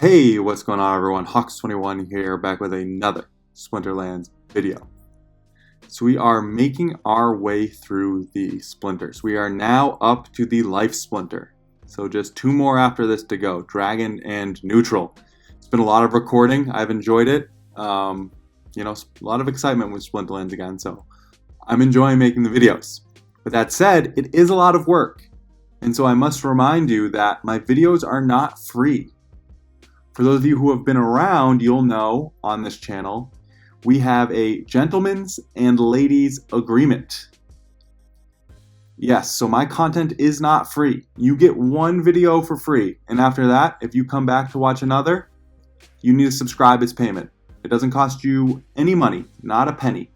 Hey, what's going on everyone? Hawks21 here, back with another Splinterlands video. So we are making our way through the splinters. We are now up to the Life Splinter. So just two more after this to go, Dragon and Neutral. It's been a lot of recording, I've enjoyed it. A lot of excitement with Splinterlands again, so I'm enjoying making the videos. With that said, it is a lot of work. And so I must remind you that my videos are not free. For those of you who have been around, you'll know on this channel, we have a gentleman's and ladies agreement. Yes, so my content is not free. You get one video for free, and after that, if you come back to watch another, you need to subscribe as payment. It doesn't cost you any money, not a penny.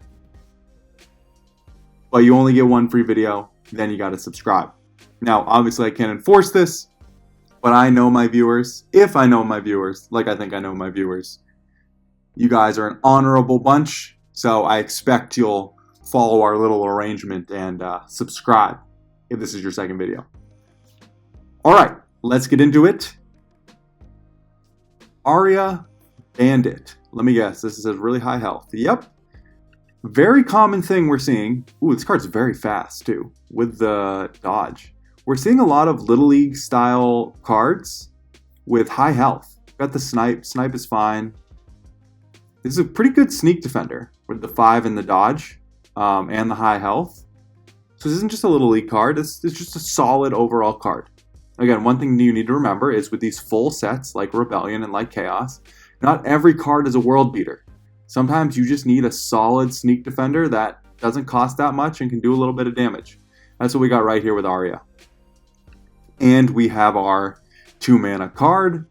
But you only get one free video, then you gotta subscribe. Now, obviously I can't enforce this, but I know my viewers, if I know my viewers, like I think I know my viewers, you guys are an honorable bunch, so I expect you'll follow our little arrangement and subscribe if this is your second video. Alright, let's get into it. Aria Bandit. Let me guess, this is a really high health. Yep. Very common thing we're seeing. Ooh, this card's very fast too, with the dodge. We're seeing a lot of Little League style cards with high health. Got the snipe. Snipe is fine. This is a pretty good sneak defender with the 5 and the dodge and the high health. So this isn't just a Little League card. It's just a solid overall card. Again, one thing you need to remember is with these full sets like Rebellion and like Chaos, not every card is a world beater. Sometimes you just need a solid sneak defender that doesn't cost that much and can do a little bit of damage. That's what we got right here with Aria. And we have our 2-mana card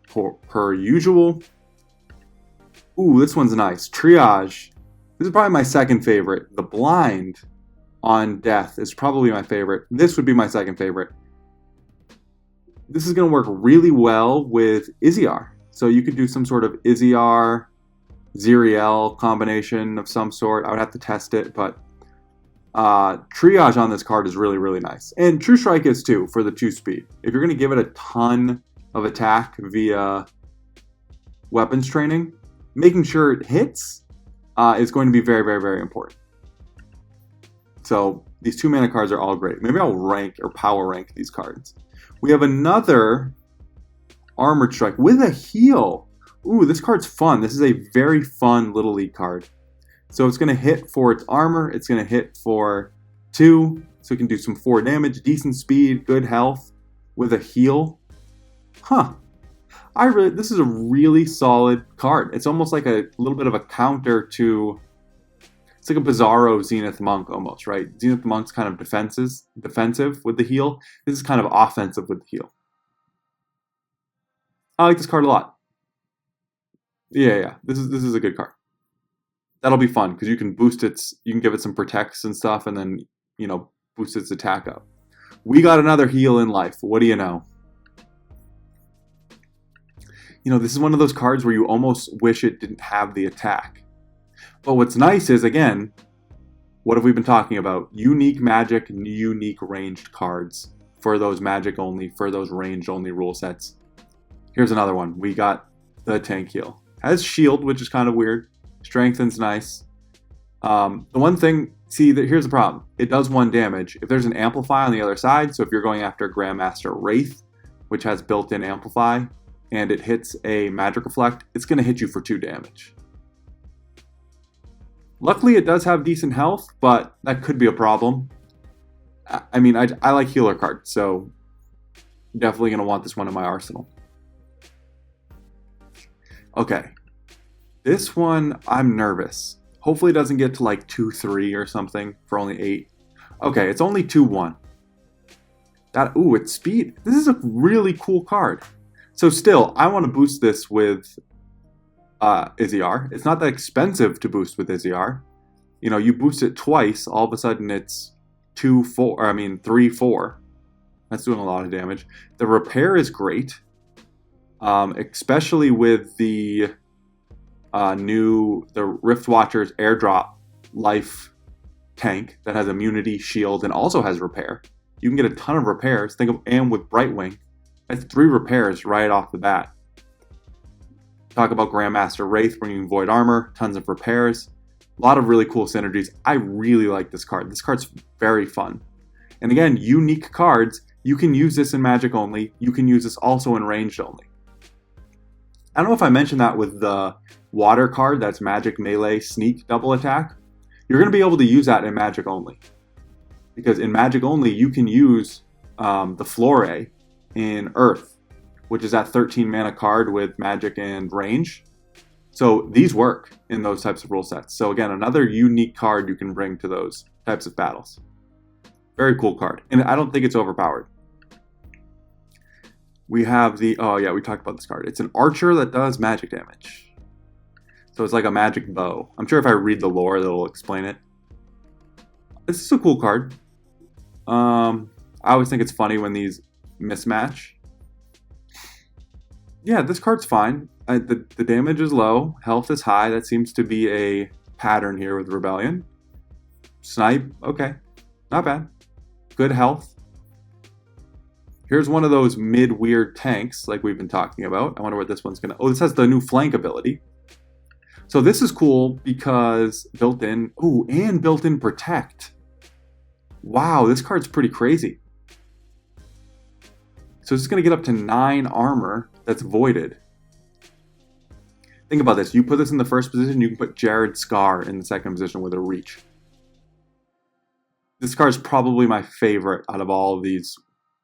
per usual. Ooh, this one's nice. Triage. This is probably my second favorite. The Blind on Death is probably my favorite. This would be my second favorite. This is going to work really well with Izziar. So you could do some sort of Izziar, Ziriel combination of some sort. I would have to test it, but Triage on this card is really, really nice. And True Strike is too, for the 2-speed. If you're going to give it a ton of attack via weapons training, making sure it hits is going to be very, very, very important. So these 2-mana cards are all great. Maybe I'll rank or power rank these cards. We have another Armored Strike with a heal. Ooh, this card's fun. This is a very fun Little League card. So it's going to hit for its armor. It's going to hit for 2. So it can do some 4 damage, decent speed, good health with a heal. Huh. This is a really solid card. It's almost like a little bit of a counter to... It's like a Bizarro Zenith Monk almost, right? Zenith Monk's kind of defensive with the heal. This is kind of offensive with the heal. I like this card a lot. Yeah. This is a good card. That'll be fun because you can boost you can give it some protects and stuff and then, boost its attack up. We got another heal in life. What do you know? This is one of those cards where you almost wish it didn't have the attack. But what's nice is, again, what have we been talking about? Unique magic, unique ranged cards for those magic only, for those ranged only rule sets. Here's another one. We got the tank heal. Has shield, which is kind of weird. Strengthen's nice. The one thing, here's the problem. It does 1 damage. If there's an Amplify on the other side, so if you're going after Grandmaster Wraith, which has built-in Amplify, and it hits a Magic Reflect, it's going to hit you for 2 damage. Luckily, it does have decent health, but that could be a problem. I like healer cards, so definitely going to want this one in my arsenal. Okay. This one, I'm nervous. Hopefully it doesn't get to like 2-3 or something for only 8. Okay, it's only 2-1. Ooh, it's speed. This is a really cool card. So still, I want to boost this with Izziar. It's not that expensive to boost with Izziar. You boost it twice, all of a sudden it's 3-4. That's doing a lot of damage. The repair is great. Especially with the Rift Watcher's airdrop life tank that has immunity, shield, and also has repair. You can get a ton of repairs. And with Brightwing, that's 3 repairs right off the bat. Talk about Grandmaster Wraith bringing Void Armor, tons of repairs. A lot of really cool synergies. I really like this card. This card's very fun. And again, unique cards. You can use this in Magic only. You can use this also in Ranged only. I don't know if I mentioned that with the Water card, that's Magic Melee Sneak double attack. You're going to be able to use that in Magic only. Because in Magic only, you can use the Flore in Earth, which is that 13 mana card with Magic and Range. So these work in those types of rule sets. So again, another unique card you can bring to those types of battles. Very cool card. And I don't think it's overpowered. We have the, oh yeah, we talked about this card. It's an archer that does magic damage. So it's like a magic bow. I'm sure if I read the lore, it'll explain it. This is a cool card. I always think it's funny when these mismatch. Yeah, this card's fine. The damage is low, health is high. That seems to be a pattern here with Rebellion. Snipe, okay, not bad. Good health. Here's one of those mid-weird tanks like we've been talking about. I wonder what this one's gonna... Oh, this has the new flank ability. So this is cool because built-in... Oh, and built-in protect. Wow, this card's pretty crazy. So this is gonna get up to 9 armor that's voided. Think about this. You put this in the first position, you can put Jared Scar in the second position with a reach. This card is probably my favorite out of all of these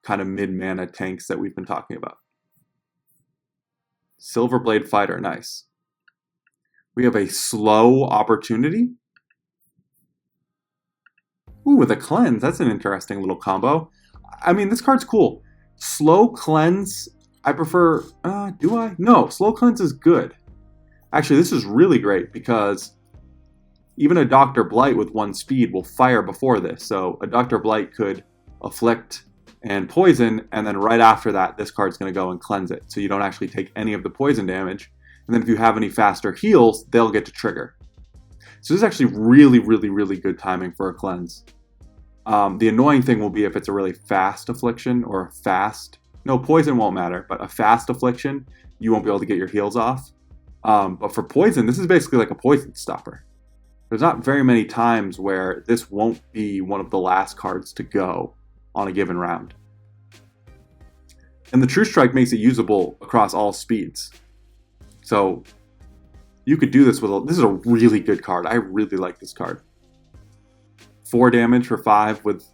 kind of mid-mana tanks that we've been talking about. Silverblade Fighter, nice. We have a slow opportunity. Ooh, with a cleanse. That's an interesting little combo. I mean, this card's cool. Slow cleanse, I prefer... do I? No, slow cleanse is good. Actually, this is really great because even a Dr. Blight with 1 speed will fire before this. So a Dr. Blight could afflict and poison, and then right after that, this card's going to go and cleanse it. So you don't actually take any of the poison damage. And then if you have any faster heals, they'll get to trigger. So this is actually really, really, really good timing for a cleanse. The annoying thing will be if it's a really fast affliction or a fast... No, poison won't matter, but a fast affliction, you won't be able to get your heals off. But for poison, this is basically like a poison stopper. There's not very many times where this won't be one of the last cards to go on a given round. And the True Strike makes it usable across all speeds. So you could do this with this is a really good card. I really like this card. 4 damage for 5 with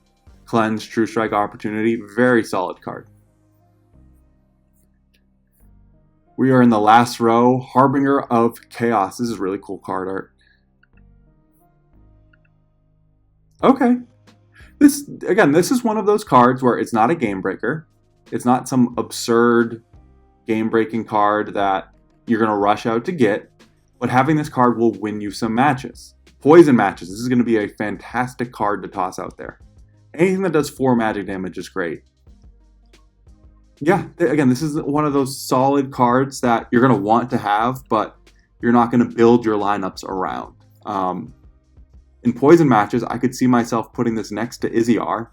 Cleanse, True Strike, Opportunity. Very solid card. We are in the last row. Harbinger of Chaos. This is really cool card art. Okay. This is one of those cards where it's not a game breaker. It's not some absurd game-breaking card that you're going to rush out to get. But having this card will win you some matches. Poison matches. This is going to be a fantastic card to toss out there. Anything that does 4 magic damage is great. Yeah, again, this is one of those solid cards that you're going to want to have, but you're not going to build your lineups around. In poison matches, I could see myself putting this next to Iziar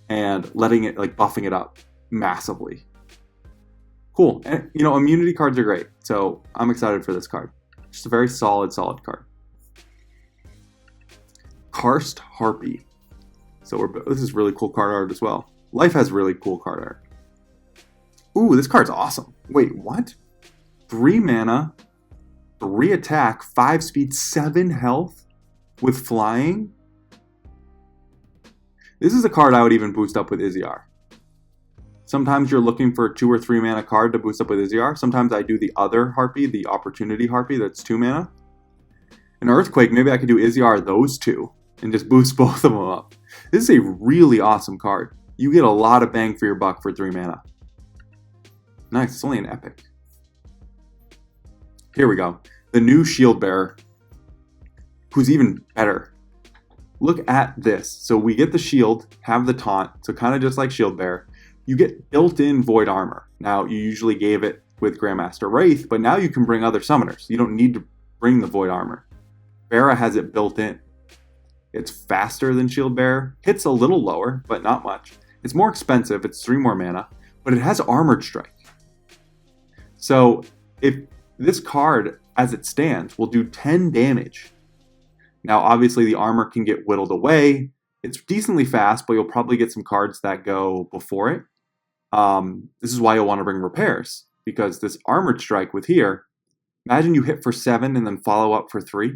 and letting it, like, buffing it up massively. Cool. And, you know, immunity cards are great, so I'm excited for this card. Just a very solid card. Karst Harpy. So this is really cool card art as well. Life has really cool card art. Ooh, this card's awesome. Wait, what? 3 mana, 3 attack, 5 speed, 7 health with flying? This is a card I would even boost up with Iziar. Sometimes you're looking for a 2 or 3 mana card to boost up with Iziar. Sometimes I do the other Harpy, the Opportunity Harpy, that's 2 mana. An Earthquake, maybe I could do Iziar those 2 and just boost both of them up. This is a really awesome card. You get a lot of bang for your buck for 3 mana. Nice, it's only an epic. Here we go. The new Shield Bearer, who's even better. Look at this. So we get the shield, have the taunt, so kind of just like Shield Bearer. You get built-in Void Armor. Now, you usually gave it with Grandmaster Wraith, but now you can bring other summoners. You don't need to bring the Void Armor. Beara has it built in. It's faster than Shield Bearer. Hits a little lower, but not much. It's more expensive. It's 3 more mana, but it has Armored Strike. So if This card, as it stands, will do 10 damage. Now, obviously, the armor can get whittled away. It's decently fast, but you'll probably get some cards that go before it. This is why you'll want to bring repairs, because this armored strike with here, imagine you hit for 7 and then follow up for 3.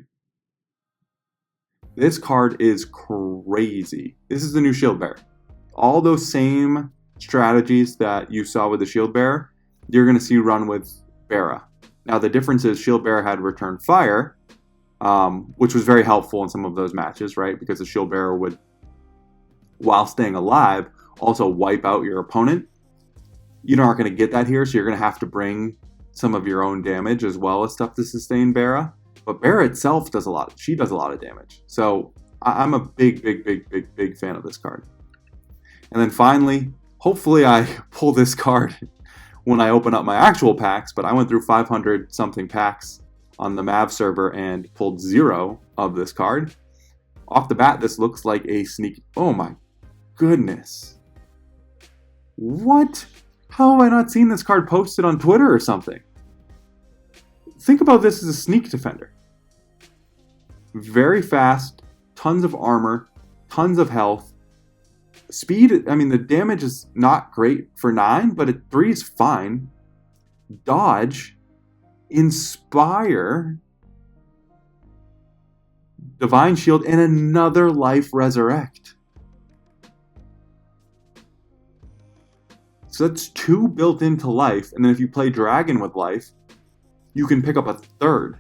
This card is crazy. This is the new Shield Bearer. All those same strategies that you saw with the Shield Bearer, you're going to see run with Bera. Now, the difference is Shield Bearer had Return Fire, which was very helpful in some of those matches, right? Because the Shield Bearer would, while staying alive, also wipe out your opponent. You aren't going to get that here, so you're going to have to bring some of your own damage as well as stuff to sustain Bera. But Bera itself does a lot. She does a lot of damage. So I'm a big fan of this card. And then finally, hopefully I pull this card when I open up my actual packs, but I went through 500 something packs on the Mav server and pulled 0 of this card. Off the bat, this looks like a sneak. Oh my goodness. What? How have I not seen this card posted on Twitter or something? Think about this as a sneak defender. Very fast, tons of armor, tons of health. Speed, I mean, the damage is not great for 9, but at 3 is fine. Dodge, Inspire, Divine Shield, and another Life Resurrect. So that's 2 built into Life, and then if you play Dragon with Life, you can pick up a 3rd.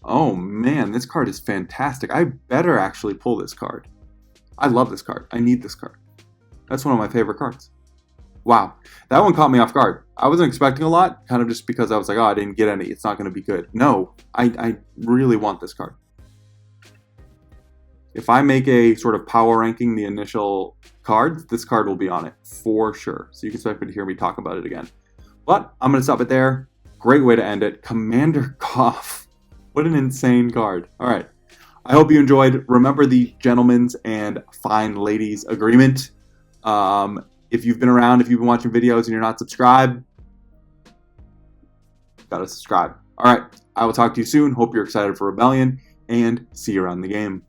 Oh man, this card is fantastic. I better actually pull this card. I love this card. I need this card. That's one of my favorite cards. Wow, that one caught me off guard. I wasn't expecting a lot, kind of just because I was like, oh, I didn't get any. It's not going to be good. No, I really want this card. If I make a sort of power ranking the initial cards, this card will be on it for sure. So you can expect to hear me talk about it again. But I'm going to stop it there. Great way to end it. Commander Goff. What an insane card. All right. I hope you enjoyed. Remember the gentleman's and fine ladies agreement. If you've been around, if you've been watching videos and you're not subscribed, gotta subscribe. All right. I will talk to you soon. Hope you're excited for Rebellion, and see you around the game.